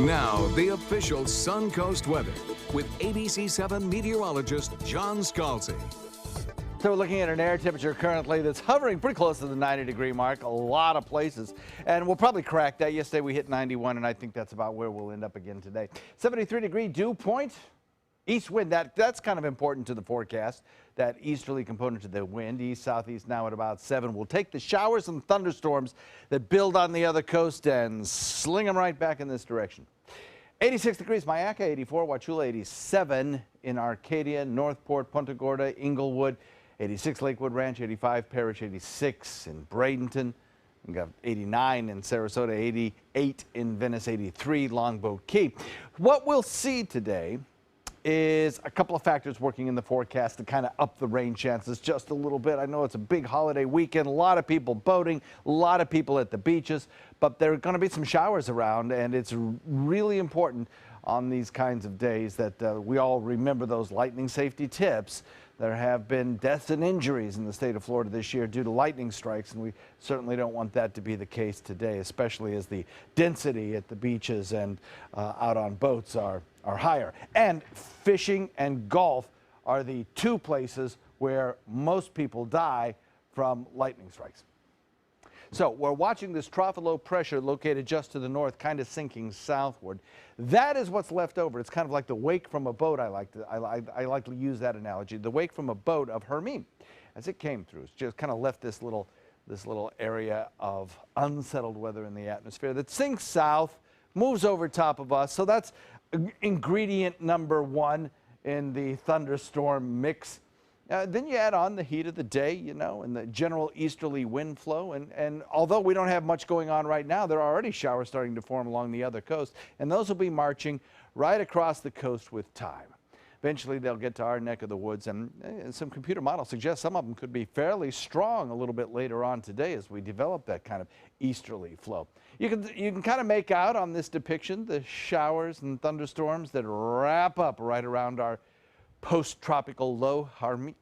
Now, the official Suncoast weather with ABC7 meteorologist John Scalzi. So we're looking at an air temperature currently that's hovering pretty close to the 90-degree mark, a lot of places. And we'll probably crack that. Yesterday we hit 91, and I think that's about where we'll end up again today. 73-degree dew point. East wind, that's kind of important to the forecast, that easterly component to the wind. East-southeast now at about 7. We'll take the showers and thunderstorms that build on the other coast and sling them right back in this direction. 86 degrees Mayaca, 84 Wauchula, 87 in Arcadia, Northport, Punta Gorda, Inglewood, 86 Lakewood Ranch, 85 Parrish, 86 in Bradenton. We got 89 in Sarasota, 88 in Venice, 83 Longboat Key. What we'll see today is a couple of factors working in the forecast to kind of up the rain chances just a little bit. I know it's a big holiday weekend, a lot of people boating, a lot of people at the beaches, but there are going to be some showers around, and it's really important on these kinds of days that we all remember those lightning safety tips. There have been deaths and injuries in the state of Florida this year due to lightning strikes, and we certainly don't want that to be the case today, especially as the density at the beaches and out on boats are higher. And fishing and golf are the two places where most people die from lightning strikes. So we're watching this trough of low pressure located just to the north, kind of sinking southward. That is what's left over. It's kind of like the wake from a boat. I like to use that analogy. The wake from a boat of Hermine as it came through. It's just kind of left this little area of unsettled weather in the atmosphere that sinks south, moves over top of us. So that's ingredient number one in the thunderstorm mix. Then you add on the heat of the day, you know, and the general easterly wind flow. And although we don't have much going on right now, there are already showers starting to form along the other coast. And those will be marching right across the coast with time. Eventually, they'll get to our neck of the woods. And some computer models suggest some of them could be fairly strong a little bit later on today as we develop that kind of easterly flow. You can kind of make out on this depiction the showers and thunderstorms that wrap up right around our post-tropical low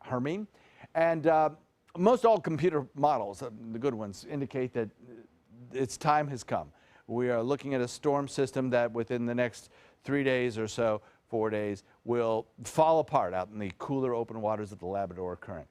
Hermine. And most all computer models, the good ones, indicate that its time has come. We are looking at a storm system that within the next 3 days or so, 4 days, will fall apart out in the cooler open waters of the Labrador Current.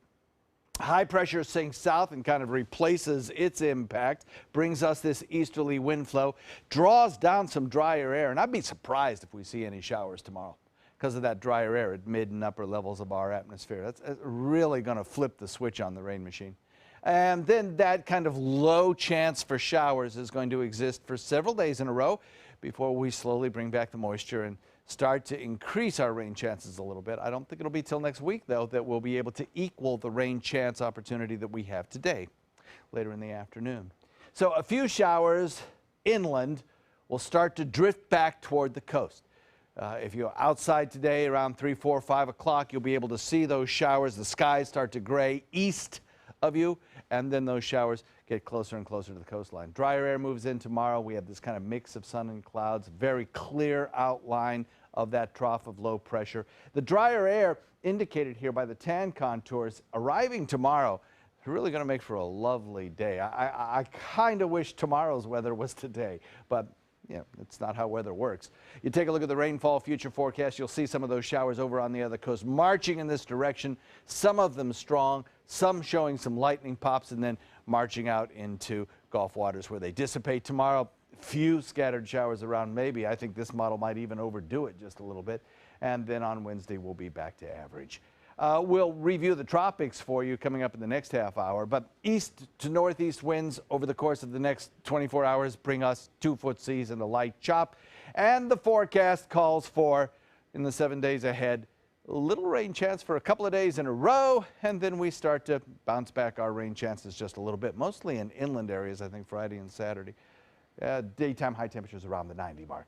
High pressure sinks south and kind of replaces its impact, brings us this easterly wind flow, draws down some drier air, and I'd be surprised if we see any showers tomorrow because of that drier air at mid and upper levels of our atmosphere. That's really going to flip the switch on the rain machine. And then that kind of low chance for showers is going to exist for several days in a row before we slowly bring back the moisture and start to increase our rain chances a little bit. I don't think it'll be till next week, though, that we'll be able to equal the rain chance opportunity that we have today, later in the afternoon. So a few showers inland will start to drift back toward the coast. If you're outside today around 3, 4, 5 o'clock, you'll be able to see those showers. The skies start to gray east of you, and then those showers get closer and closer to the coastline. Drier air moves in tomorrow. We have this kind of mix of sun and clouds, very clear outline of that trough of low pressure. The drier air indicated here by the tan contours arriving tomorrow is really going to make for a lovely day. I kind of wish tomorrow's weather was today, but yeah, it's not how weather works. You take a look at the rainfall future forecast, you'll see some of those showers over on the other coast marching in this direction, some of them strong, some showing some lightning pops, and then marching out into Gulf waters where they dissipate tomorrow. Few scattered showers around maybe. I think this model might even overdo it just a little bit. And then on Wednesday, we'll be back to average. We'll review the tropics for you coming up in the next half hour, but east to northeast winds over the course of the next 24 hours bring us 2-foot seas and a light chop. And the forecast calls for, in the 7 days ahead, a little rain chance for a couple of days in a row, and then we start to bounce back our rain chances just a little bit, mostly in inland areas, I think Friday and Saturday. Daytime high temperatures around the 90 mark.